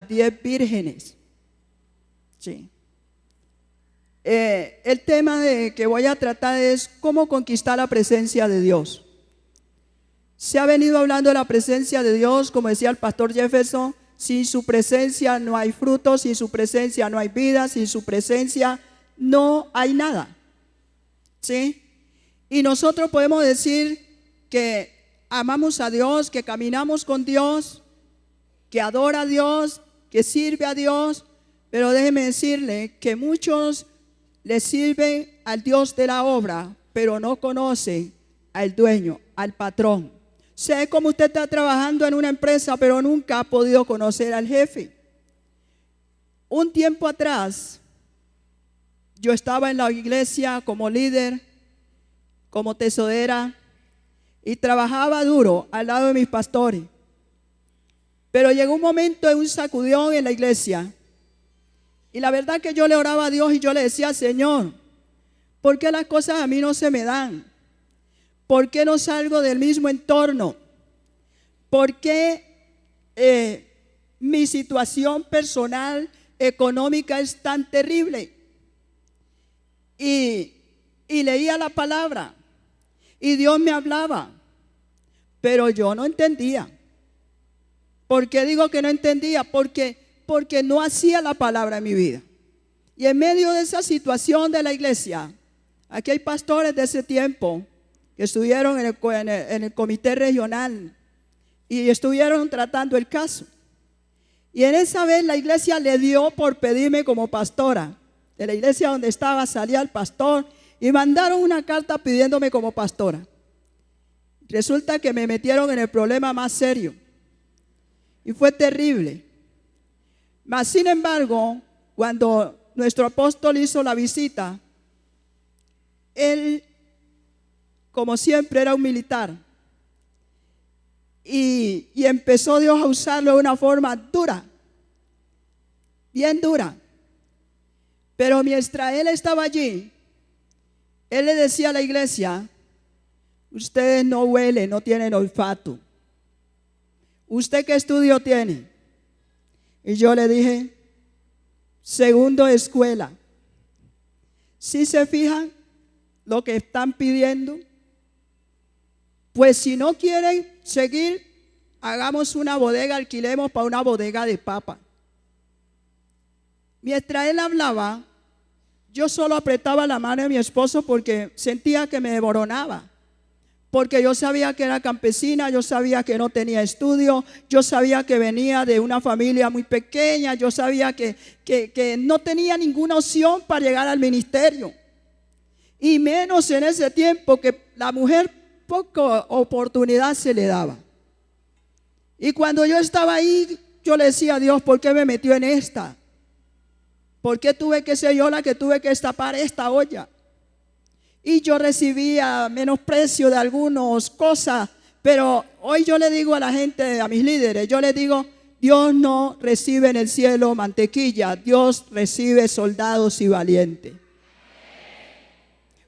10 vírgenes. Sí. El tema que voy a tratar es cómo conquistar la presencia de Dios. Se ha venido hablando de la presencia de Dios, como decía el pastor Jefferson, sin su presencia no hay frutos, sin su presencia no hay vida, sin su presencia no hay nada. ¿Sí? Y nosotros podemos decir que amamos a Dios, que caminamos con Dios, que adora a Dios, que sirve a Dios, pero déjeme decirle que muchos le sirven al Dios de la obra, pero no conocen al dueño, al patrón. Sé cómo usted está trabajando en una empresa, pero nunca ha podido conocer al jefe. Un tiempo atrás, yo estaba en la iglesia como líder, como tesorera, y trabajaba duro al lado de mis pastores. Pero llegó un momento de un sacudión en la iglesia. Y la verdad que yo le oraba a Dios y yo le decía: Señor, ¿por qué las cosas a mí no se me dan? ¿Por qué no salgo del mismo entorno? ¿Por qué mi situación personal, económica es tan terrible? Y leía la palabra y Dios me hablaba, pero yo no entendía. ¿Por qué digo que no entendía? Porque no hacía la palabra en mi vida. Y en medio de esa situación de la iglesia, aquí hay pastores de ese tiempo que estuvieron en el comité regional y estuvieron tratando el caso. Y en esa vez la iglesia le dio por pedirme como pastora. De la iglesia donde estaba salía el pastor y mandaron una carta pidiéndome como pastora. Resulta que me metieron en el problema más serio y fue terrible. Mas sin embargo, cuando nuestro apóstol hizo la visita, él, como siempre, era un militar. Y empezó Dios a usarlo de una forma dura, bien dura. Pero mientras él estaba allí, él le decía a la iglesia: ustedes no huelen, no tienen olfato. ¿Usted qué estudio tiene? Y yo le dije: segundo de escuela. ¿Sí se fijan lo que están pidiendo? Pues si no quieren seguir, hagamos una bodega, alquilemos para una bodega de papa. Mientras él hablaba, yo solo apretaba la mano de mi esposo porque sentía que me desmoronaba. Porque yo sabía que era campesina, yo sabía que no tenía estudio, yo sabía que venía de una familia muy pequeña, yo sabía que no tenía ninguna opción para llegar al ministerio. Y menos en ese tiempo que la mujer poca oportunidad se le daba. Y cuando yo estaba ahí, yo le decía a Dios: ¿por qué me metió en esta? ¿Por qué tuve que ser yo la que tuve que destapar esta olla? Y yo recibía menosprecio de algunas cosas, pero hoy yo le digo a la gente, a mis líderes, yo les digo: Dios no recibe en el cielo mantequilla, Dios recibe soldados y valientes.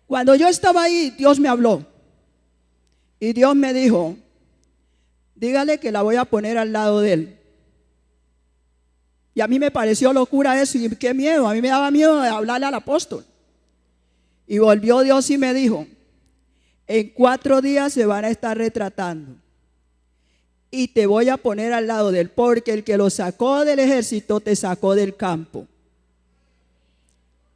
Cuando yo estaba ahí, Dios me habló y Dios me dijo: dígale que la voy a poner al lado de él. Y a mí me pareció locura eso y qué miedo, a mí me daba miedo de hablarle al apóstol. Y volvió Dios y me dijo: en 4 días se van a estar retratando y te voy a poner al lado de él, porque el que lo sacó del ejército te sacó del campo.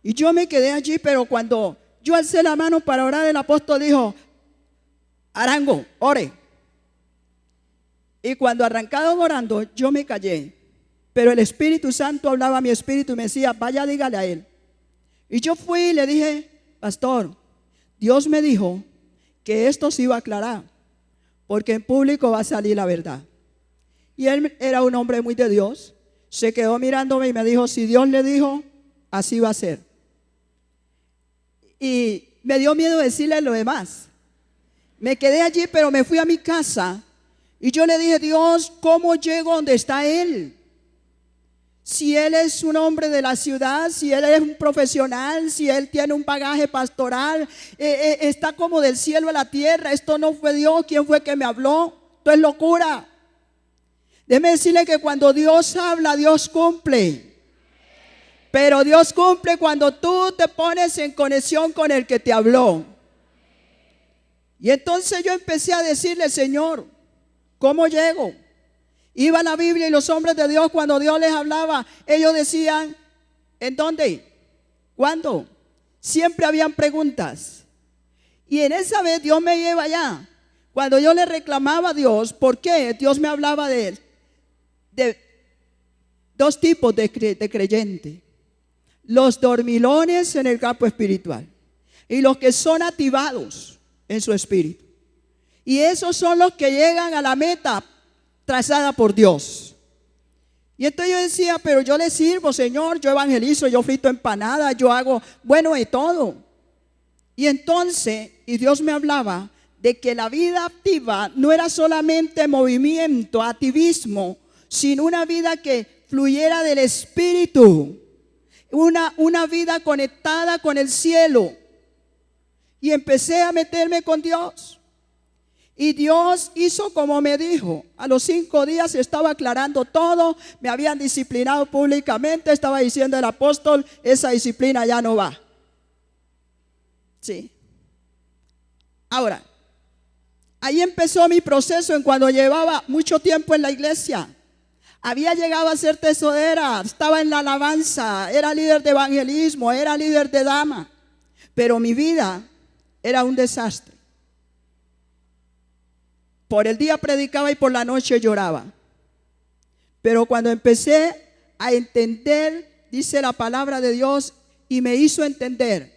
Y yo me quedé allí, pero cuando yo alcé la mano para orar, el apóstol dijo: Arango, ore. Y cuando arrancaron orando, yo me callé, pero el Espíritu Santo hablaba a mi espíritu y me decía: vaya, dígale a él. Y yo fui y le dije: pastor, Dios me dijo que esto se iba a aclarar, porque en público va a salir la verdad. Y él era un hombre muy de Dios, se quedó mirándome y me dijo: si Dios le dijo, así va a ser. Y me dio miedo decirle lo demás. Me quedé allí, pero me fui a mi casa y yo le dije: Dios, ¿cómo llego donde está él? Si él es un hombre de la ciudad, si él es un profesional, si él tiene un bagaje pastoral, está como del cielo a la tierra. Esto no fue Dios, ¿quién fue que me habló? Esto es locura. Déjeme decirle que cuando Dios habla, Dios cumple. Pero Dios cumple cuando tú te pones en conexión con el que te habló. Y entonces yo empecé a decirle, Señor, ¿cómo llego? Iba a la Biblia y los hombres de Dios, cuando Dios les hablaba, ellos decían, ¿en dónde? ¿Cuándo? Siempre habían preguntas. Y en esa vez Dios me lleva allá. Cuando yo le reclamaba a Dios, ¿por qué? Dios me hablaba de dos tipos de creyentes. Los dormilones en el campo espiritual y los que son activados en su espíritu. Y esos son los que llegan a la meta trazada por Dios. Y entonces yo decía, pero yo le sirvo, Señor, yo evangelizo, yo frito empanadas, yo hago bueno de todo. Y entonces, y Dios me hablaba de que la vida activa no era solamente movimiento, activismo, sino una vida que fluyera del espíritu. Una vida conectada con el cielo. Y empecé a meterme con Dios. Y Dios hizo como me dijo. A los 5 días estaba aclarando todo. Me habían disciplinado públicamente. Estaba diciendo el apóstol, esa disciplina ya no va. Sí. Ahora, ahí empezó mi proceso en cuando llevaba mucho tiempo en la iglesia. Había llegado a ser tesorera, estaba en la alabanza, era líder de evangelismo, era líder de dama. Pero mi vida era un desastre. Por el día predicaba y por la noche lloraba. Pero cuando empecé a entender, dice la palabra de Dios, y me hizo entender,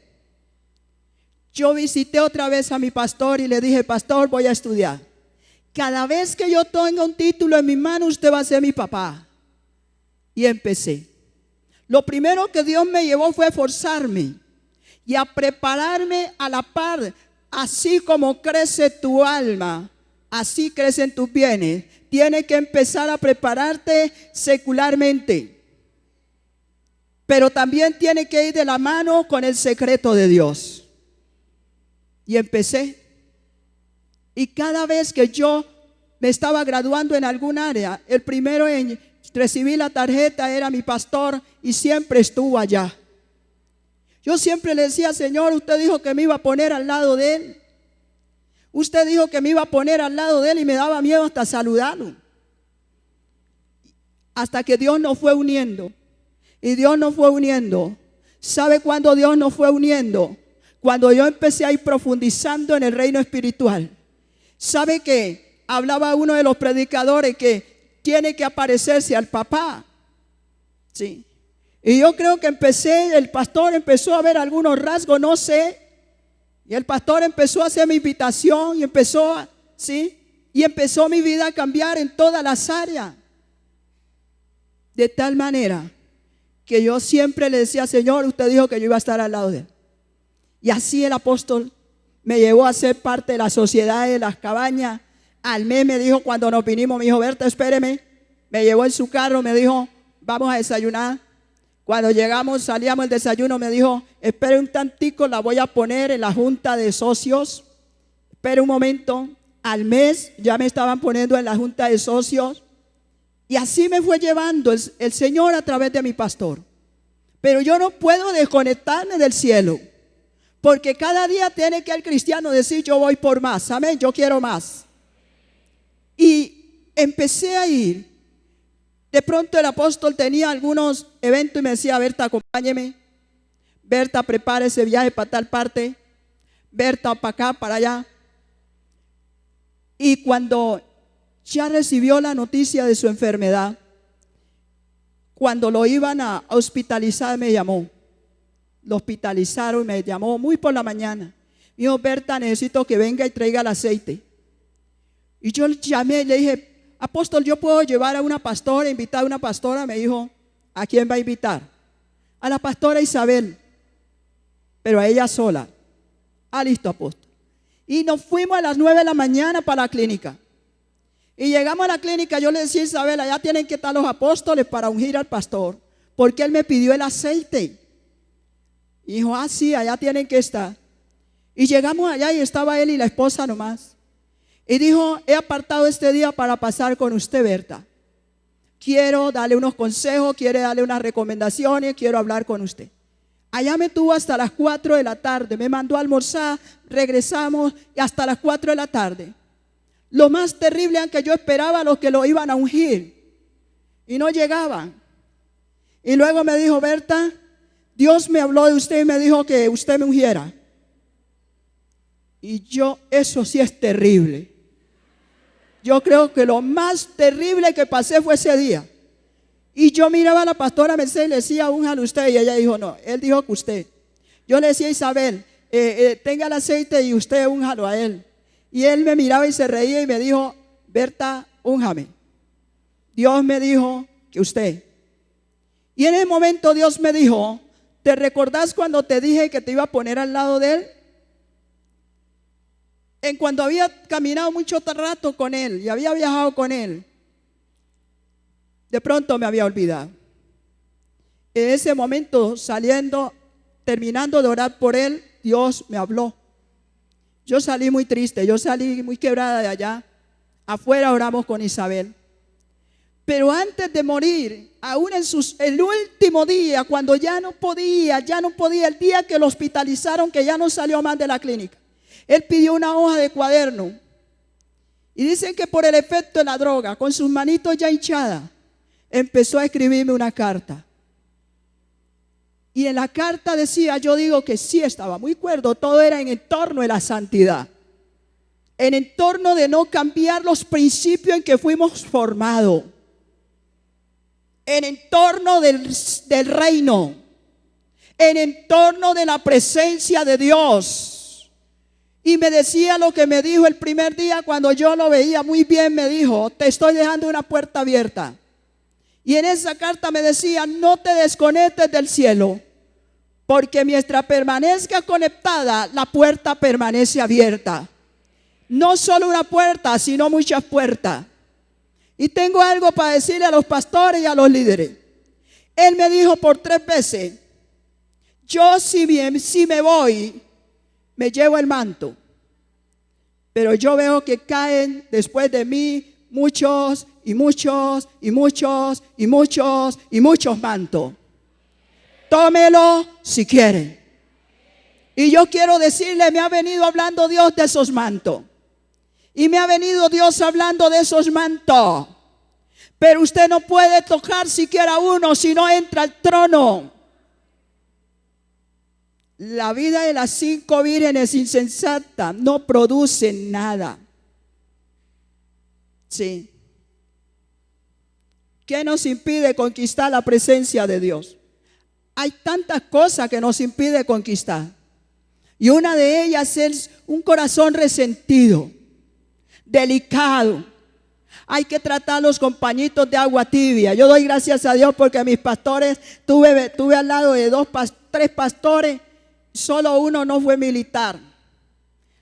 yo visité otra vez a mi pastor y le dije, pastor, voy a estudiar. Cada vez que yo tenga un título en mi mano, usted va a ser mi papá. Y empecé. Lo primero que Dios me llevó fue a forzarme y a prepararme a la par. Así como crece tu alma, así crecen tus bienes. Tienes que empezar a prepararte secularmente. Pero también tiene que ir de la mano con el secreto de Dios. Y empecé. Y cada vez que yo me estaba graduando en algún área, el primero en recibir la tarjeta era mi pastor y siempre estuvo allá. Yo siempre le decía, Señor, usted dijo que me iba a poner al lado de él. Usted dijo que me iba a poner al lado de él y me daba miedo hasta saludarlo. Hasta que Dios nos fue uniendo. Y Dios nos fue uniendo. ¿Sabe cuándo Dios nos fue uniendo? Cuando yo empecé a ir profundizando en el reino espiritual. ¿Sabe que hablaba uno de los predicadores que tiene que aparecerse al papá? Sí. Y yo creo que el pastor empezó a ver algunos rasgos, no sé. Y el pastor empezó a hacer mi invitación y empezó mi vida a cambiar en todas las áreas. De tal manera que yo siempre le decía, Señor, usted dijo que yo iba a estar al lado de él. Y así el apóstol me llevó a ser parte de la sociedad de las cabañas. Al mes me dijo, cuando nos vinimos, me dijo, Berta, espéreme. Me llevó en su carro, me dijo, vamos a desayunar. Cuando llegamos, salíamos el desayuno, me dijo, espere un tantico, la voy a poner en la junta de socios. Espere un momento. Al mes ya me estaban poniendo en la junta de socios. Y así me fue llevando el Señor a través de mi pastor. Pero yo no puedo desconectarme del cielo. Porque cada día tiene que el cristiano decir, yo voy por más, amén, yo quiero más. Y empecé a ir. De pronto el apóstol tenía algunos eventos y me decía, Berta, acompáñeme. Berta, prepare ese viaje para tal parte. Berta, para acá, para allá. Y cuando ya recibió la noticia de su enfermedad, cuando lo iban a hospitalizar, me llamó. Lo hospitalizaron y me llamó muy por la mañana. Me dijo, Berta, necesito que venga y traiga el aceite. Y yo le llamé y le dije, apóstol, ¿yo puedo llevar a una pastora, invitar a una pastora? Me dijo, ¿a quién va a invitar? A la pastora Isabel, pero a ella sola. Ah, listo, apóstol. Y nos fuimos a las 9 de la mañana para la clínica. Y llegamos a la clínica, yo le decía a Isabel, allá tienen que estar los apóstoles para ungir al pastor, porque él me pidió el aceite. Y dijo, ah, sí, allá tienen que estar. Y llegamos allá y estaba él y la esposa nomás. Y dijo, he apartado este día para pasar con usted, Berta. quiero darle unos consejos, quiero darle unas recomendaciones, quiero hablar con usted. Allá me tuvo hasta las 4 de la tarde, me mandó a almorzar, regresamos y hasta las 4 de la tarde. Lo más terrible es que yo esperaba a los que lo iban a ungir y no llegaban. Y luego me dijo: Berta, Dios me habló de usted y me dijo que usted me ungiera. Y eso sí es terrible. Yo creo que lo más terrible que pasé fue ese día. Y yo miraba a la pastora Mercedes y le decía: únjalo usted. Y ella dijo: no, él dijo que usted. Yo le decía a Isabel: tenga el aceite y usted únjalo a él. Y él me miraba y se reía y me dijo: Berta, únjame. Dios me dijo que usted. Y en ese momento Dios me dijo: ¿te recordás cuando te dije que te iba a poner al lado de él? En cuando había caminado mucho rato con él y había viajado con él, de pronto me había olvidado. En ese momento, terminando de orar por él, Dios me habló. Yo salí muy triste, yo salí muy quebrada de allá. Afuera oramos con Isabel. Pero antes de morir, aún el último día, cuando ya no podía, el día que lo hospitalizaron, que ya no salió más de la clínica, él pidió una hoja de cuaderno. Y dicen que por el efecto de la droga, con sus manitos ya hinchadas, empezó a escribirme una carta. Y en la carta decía, yo digo que sí, estaba muy cuerdo, todo era en torno de la santidad, en torno de no cambiar los principios en que fuimos formados, en torno del reino, en torno de la presencia de Dios. Y me decía lo que me dijo el primer día cuando yo lo veía muy bien. Me dijo: te estoy dejando una puerta abierta. Y en esa carta me decía: no te desconectes del cielo, porque mientras permanezca conectada, la puerta permanece abierta. No solo una puerta, sino muchas puertas. Y tengo algo para decirle a los pastores y a los líderes. Él me dijo por 3 veces: yo si me voy, me llevo el manto. Pero yo veo que caen después de mí muchos y muchos y muchos y muchos y muchos mantos. Tómelo si quiere. Y yo quiero decirle, me ha venido hablando Dios de esos mantos. Y me ha venido Dios hablando de esos mantos. Pero usted no puede tocar siquiera uno si no entra al trono. La vida de las 5 vírgenes insensatas no produce nada. Sí. ¿Qué nos impide conquistar la presencia de Dios? Hay tantas cosas que nos impide conquistar. Y una de ellas es un corazón resentido, delicado. Hay que tratarlos con pañitos de agua tibia. Yo doy gracias a Dios porque mis pastores, tuve al lado de 3 pastores, solo uno no fue militar.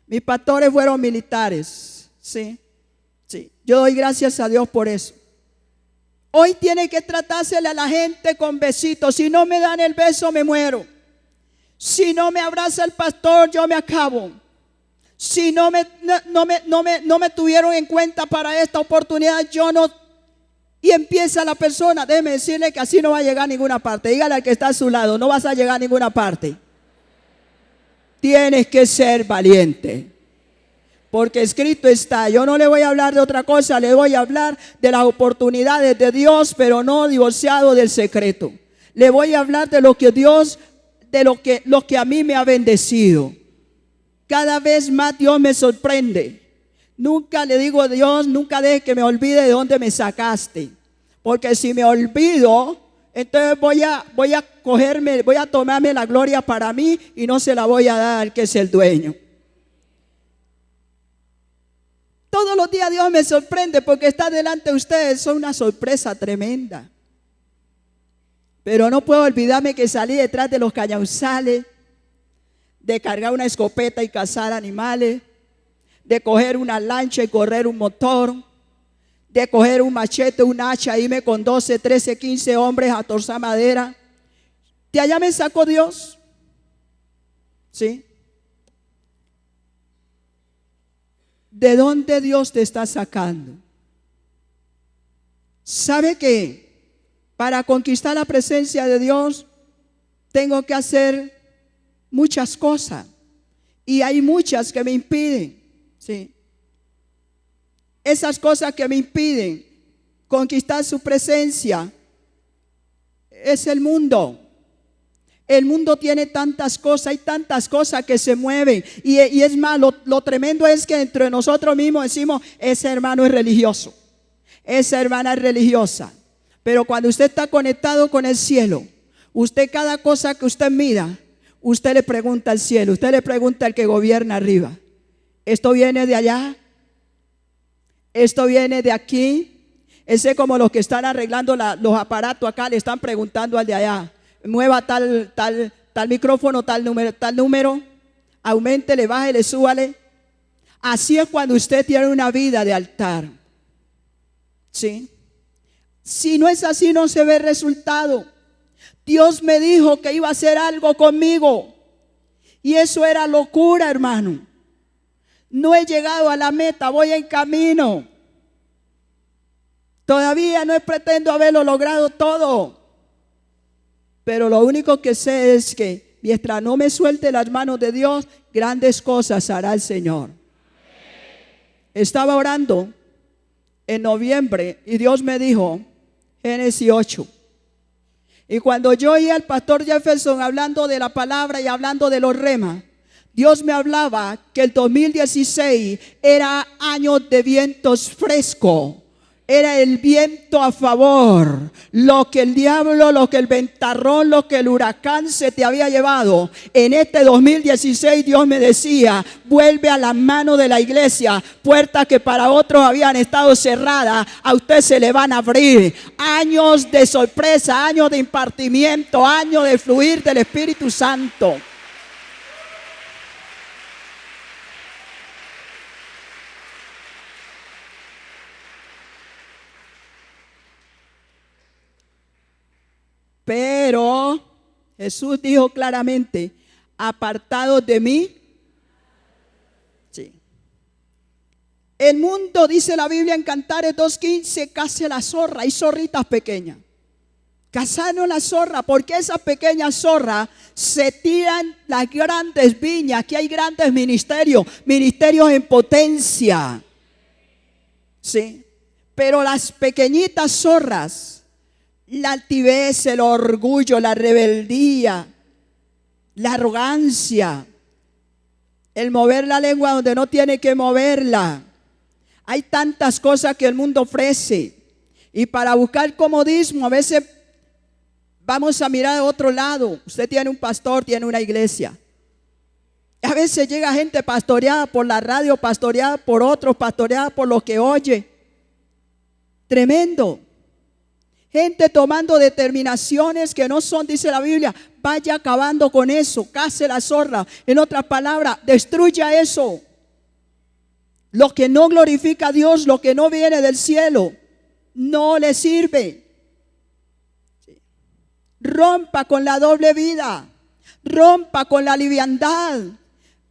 Mis pastores fueron militares. Sí. Yo doy gracias a Dios por eso. Hoy tiene que tratársele a la gente con besitos. Si no me dan el beso, me muero. Si no me abraza el pastor, yo me acabo. Si no me tuvieron en cuenta para esta oportunidad, yo no. Y empieza la persona, déjeme decirle que así no va a llegar a ninguna parte. Dígale al que está a su lado: no vas a llegar a ninguna parte. Tienes que ser valiente. Porque escrito está. Yo no le voy a hablar de otra cosa, le voy a hablar de las oportunidades de Dios, pero no divorciado del secreto. Le voy a hablar de lo que Dios, de lo que a mí me ha bendecido. Cada vez más Dios me sorprende. Nunca le digo a Dios: nunca deje que me olvide de dónde me sacaste. Porque si me olvido, entonces voy a tomarme la gloria para mí y no se la voy a dar al que es el dueño. Todos los días Dios me sorprende porque está delante de ustedes. Son una sorpresa tremenda. Pero no puedo olvidarme que salí detrás de los cañauzales, de cargar una escopeta y cazar animales, de coger una lancha y correr un motor, de coger un machete, un hacha, irme con 12, 13, 15 hombres a torzar madera. De allá me sacó Dios. ¿Sí? ¿De dónde Dios te está sacando? ¿Sabe que para conquistar la presencia de Dios tengo que hacer muchas cosas? Y hay muchas que me impiden, ¿sí? Esas cosas que me impiden conquistar su presencia es el mundo. El mundo tiene tantas cosas, hay tantas cosas que se mueven. Y es más, lo tremendo es que entre nosotros mismos decimos, ese hermano es religioso, esa hermana es religiosa. Pero cuando usted está conectado con el cielo, usted cada cosa que usted mira, usted le pregunta al cielo, usted le pregunta al que gobierna arriba. ¿Esto viene de allá? ¿Esto viene de aquí? Ese como los que están arreglando los aparatos acá, le están preguntando al de allá. Mueva tal micrófono, tal número, auméntele, bájele, súbale. Así es cuando usted tiene una vida de altar. ¿Sí? Si no es así, no se ve resultado. Dios me dijo que iba a hacer algo conmigo. Y eso era locura, hermano. No he llegado a la meta, voy en camino. Todavía no pretendo haberlo logrado todo. Pero lo único que sé es que mientras no me suelte las manos de Dios, grandes cosas hará el Señor. Estaba orando en noviembre y Dios me dijo, Génesis 8. Y cuando yo oí al pastor Jefferson hablando de la palabra y hablando de los remas, Dios me hablaba que el 2016 era año de vientos frescos. Era el viento a favor. Lo que el diablo, lo que el ventarrón, lo que el huracán se te había llevado. En este 2016 Dios me decía, vuelve a la mano de la iglesia. Puertas que para otros habían estado cerradas, a usted se le van a abrir. Años de sorpresa, años de impartimiento, años de fluir del Espíritu Santo. Pero Jesús dijo claramente, apartados de mí. Sí. El mundo, dice la Biblia en Cantares 2:15, case la zorra. Hay zorritas pequeñas. Cazaron la zorra, porque esas pequeñas zorras se tiran las grandes viñas. Aquí hay grandes ministerios en potencia. Sí. Pero las pequeñitas zorras, la altivez, el orgullo, la rebeldía, la arrogancia, el mover la lengua donde no tiene que moverla. Hay tantas cosas que el mundo ofrece. Y para buscar comodismo, a veces vamos a mirar a otro lado. Usted tiene un pastor, tiene una iglesia. A veces llega gente pastoreada por la radio, pastoreada por otros, pastoreada por lo que oye. Tremendo. Gente tomando determinaciones que no son, dice la Biblia. Vaya acabando con eso, case la zorra. En otras palabras, destruya eso. Lo que no glorifica a Dios, lo que no viene del cielo, no le sirve. Rompa con la doble vida, rompa con la liviandad.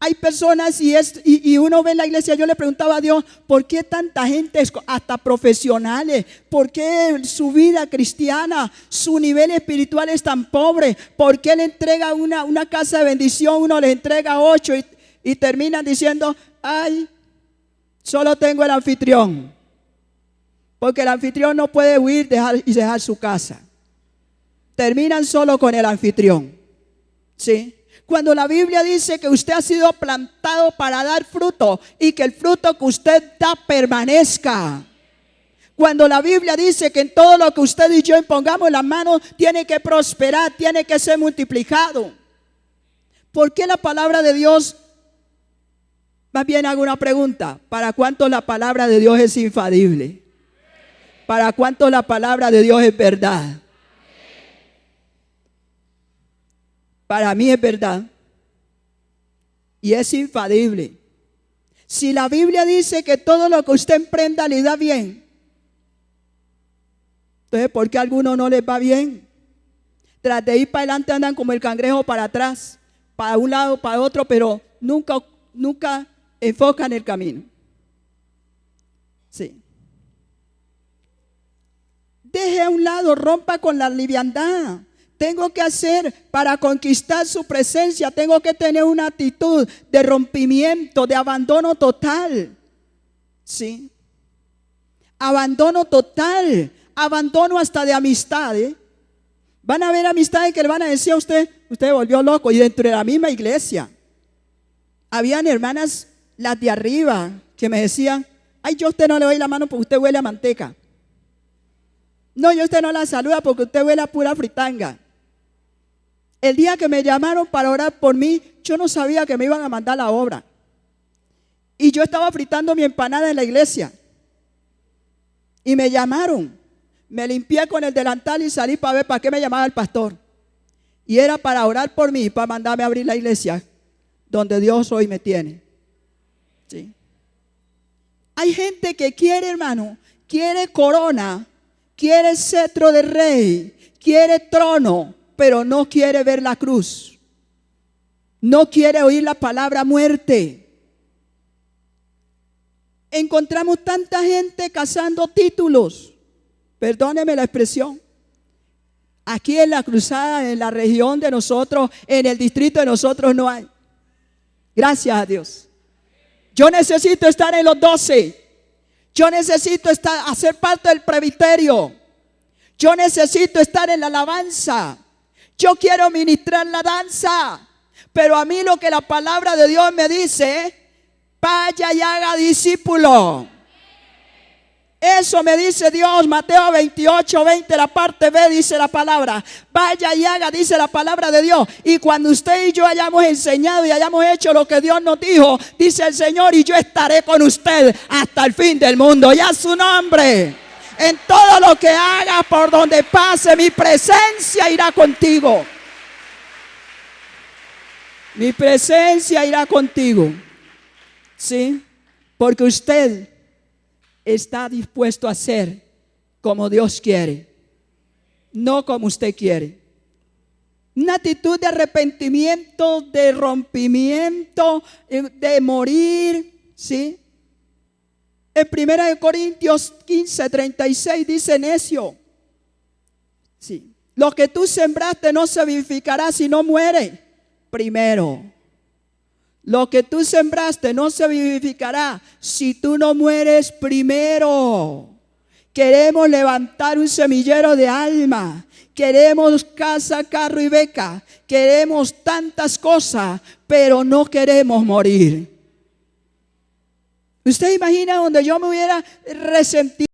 Hay personas y uno ve en la iglesia, yo le preguntaba a Dios, ¿por qué tanta gente, hasta profesionales? ¿Por qué su vida cristiana, su nivel espiritual es tan pobre? ¿Por qué le entrega una casa de bendición, uno le entrega 8 y terminan diciendo, ay, solo tengo el anfitrión? Porque el anfitrión no puede huir y dejar su casa. Terminan solo con el anfitrión. ¿Sí? Cuando la Biblia dice que usted ha sido plantado para dar fruto y que el fruto que usted da permanezca. Cuando la Biblia dice que en todo lo que usted y yo impongamos las manos tiene que prosperar, tiene que ser multiplicado. ¿Por qué la palabra de Dios? Más bien hago una pregunta. ¿Para cuántos la palabra de Dios es infalible? ¿Para cuántos la palabra de Dios es verdad? Para mí es verdad y es infalible. Si la Biblia dice que todo lo que usted emprenda le da bien, entonces ¿por qué a algunos no les va bien? Tras de ir para adelante andan como el cangrejo para atrás, para un lado, para otro, pero nunca enfocan el camino. Sí. Deje a un lado, rompa con la liviandad. Tengo que hacer para conquistar su presencia. Tengo que tener una actitud de rompimiento, de abandono total. ¿Sí? Abandono total. Abandono hasta de amistades. Van a haber amistades que le van a decir a usted, usted volvió loco. Y dentro de la misma iglesia, habían hermanas, las de arriba, que me decían, ay, yo a usted no le doy la mano porque usted huele a manteca. No, yo a usted no la saluda porque usted huele a pura fritanga. El día que me llamaron para orar por mí, yo no sabía que me iban a mandar la obra. Y yo estaba fritando mi empanada en la iglesia. Y me llamaron. Me limpié con el delantal y salí para ver para qué me llamaba el pastor. Y era para orar por mí, para mandarme a abrir la iglesia donde Dios hoy me tiene. ¿Sí? Hay gente que quiere, hermano, quiere corona, quiere cetro de rey, quiere trono, pero no quiere ver la cruz. No quiere oír la palabra muerte. Encontramos tanta gente cazando títulos. Perdóneme la expresión. Aquí en la cruzada, en la región de nosotros, en el distrito de nosotros no hay. Gracias a Dios. Yo necesito estar en los 12. Yo necesito hacer parte del presbiterio. Yo necesito estar en la alabanza. Yo quiero ministrar la danza. Pero a mí lo que la palabra de Dios me dice, vaya y haga discípulo. Eso me dice Dios, Mateo 28:20, la parte B dice la palabra. Vaya y haga, dice la palabra de Dios. Y cuando usted y yo hayamos enseñado y hayamos hecho lo que Dios nos dijo, dice el Señor, y yo estaré con usted hasta el fin del mundo. Y a su nombre, en todo lo que haga, por donde pase, mi presencia irá contigo. Mi presencia irá contigo. ¿Sí? Porque usted está dispuesto a hacer como Dios quiere, no como usted quiere. Una actitud de arrepentimiento, de rompimiento, de morir, ¿sí? En 1 Corintios 15:36 dice necio. Sí. Lo que tú sembraste no se vivificará si no muere primero. Lo que tú sembraste no se vivificará si tú no mueres primero. Queremos levantar un semillero de alma. Queremos casa, carro y beca. Queremos tantas cosas, pero no queremos morir. ¿Usted imagina donde yo me hubiera resentido?